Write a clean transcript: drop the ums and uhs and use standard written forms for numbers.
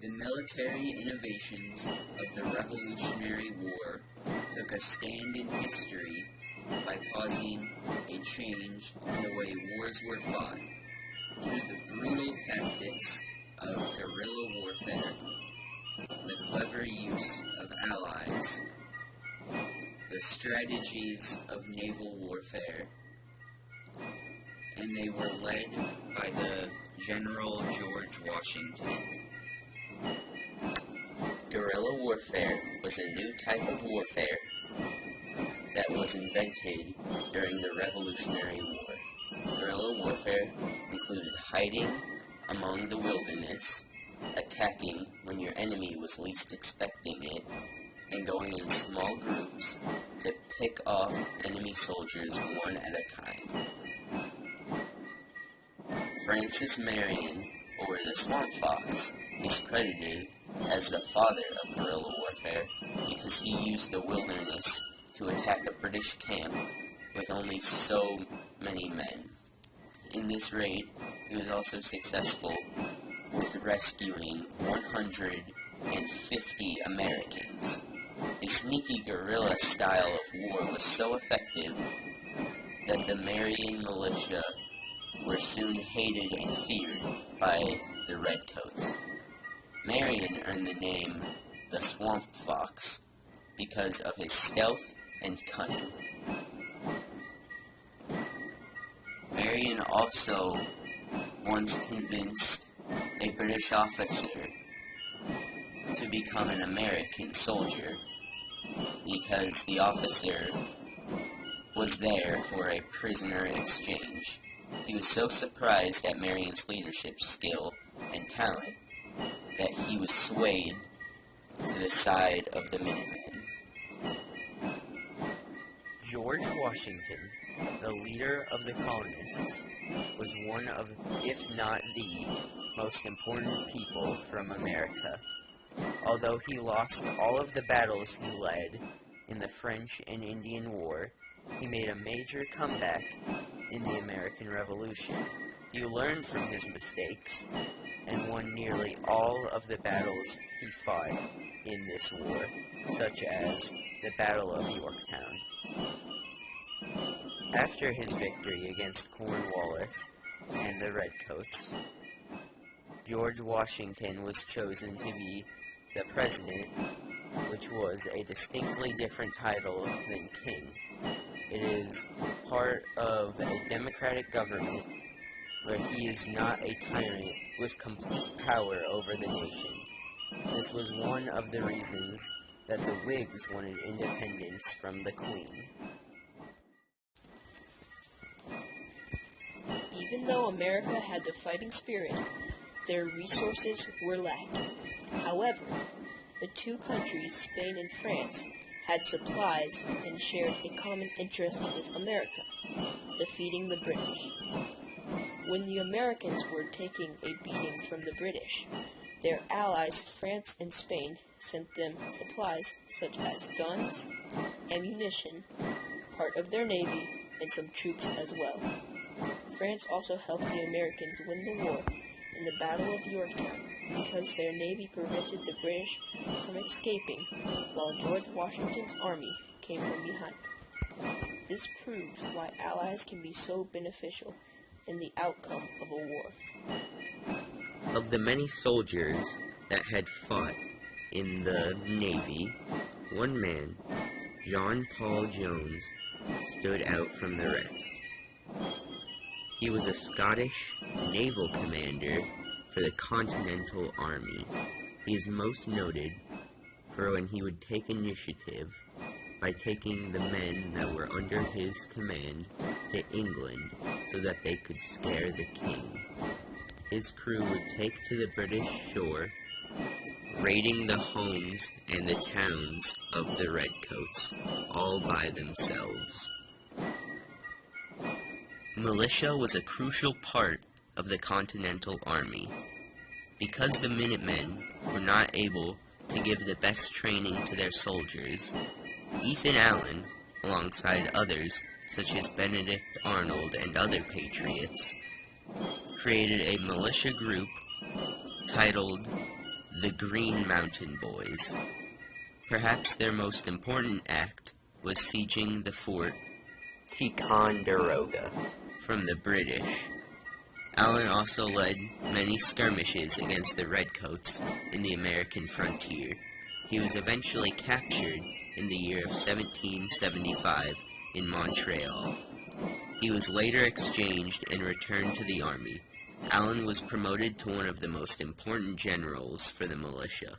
The military innovations of the Revolutionary War took a stand in history by causing a change in the way wars were fought through the brutal tactics of guerrilla warfare, the clever use of allies, the strategies of naval warfare, and they were led by the General George Washington. Guerrilla warfare was a new type of warfare that was invented during the Revolutionary War. Guerrilla warfare included hiding among the wilderness, attacking when your enemy was least expecting it, and going in small groups to pick off enemy soldiers one at a time. Francis Marion, or the Swamp Fox, is credited as the father of guerrilla warfare because he used the wilderness to attack a British camp with only so many men. In this raid, he was also successful with rescuing 150 Americans. His sneaky guerrilla style of war was so effective that the Marion militia were soon hated and feared by the Redcoats. Marion earned the name the Swamp Fox because of his stealth and cunning. Marion also once convinced a British officer to become an American soldier because the officer was there for a prisoner exchange. He was so surprised at Marion's leadership skill and talent that he was swayed to the side of the Minutemen. George Washington, the leader of the colonists, was one of, if not the, most important people from America. Although he lost all of the battles he led in the French and Indian War, he made a major comeback in the American Revolution. He learned from his mistakes and won nearly all of the battles he fought in this war, such as the Battle of Yorktown. After his victory against Cornwallis and the Redcoats, George Washington was chosen to be the president, which was a distinctly different title than king. It is part of a democratic government where he is not a tyrant with complete power over the nation. This was one of the reasons that the Whigs wanted independence from the Queen. Even though America had the fighting spirit, their resources were lacking. However, the two countries, Spain and France, had supplies and shared a common interest with America, defeating the British. When the Americans were taking a beating from the British, their allies France and Spain sent them supplies such as guns, ammunition, part of their navy, and some troops as well. France also helped the Americans win the war in the Battle of Yorktown because their navy prevented the British from escaping while George Washington's army came from behind. This proves why allies can be so beneficial in the outcome of a war. Of the many soldiers that had fought in the Navy, one man, John Paul Jones, stood out from the rest. He was a Scottish naval commander for the Continental Army. He is most noted for when he would take initiative by taking the men that were under his command to England so that they could scare the king. His crew would take to the British shore, raiding the homes and the towns of the Redcoats, all by themselves. Militia was a crucial part of the Continental Army. Because the Minutemen were not able to give the best training to their soldiers, Ethan Allen, alongside others such as Benedict Arnold and other patriots, created a militia group titled the Green Mountain Boys. Perhaps their most important act was sieging the fort Ticonderoga from the British. Allen also led many skirmishes against the Redcoats in the American frontier. He was eventually captured in the year of 1775 in Montreal. He was later exchanged and returned to the army. Allen was promoted to one of the most important generals for the militia.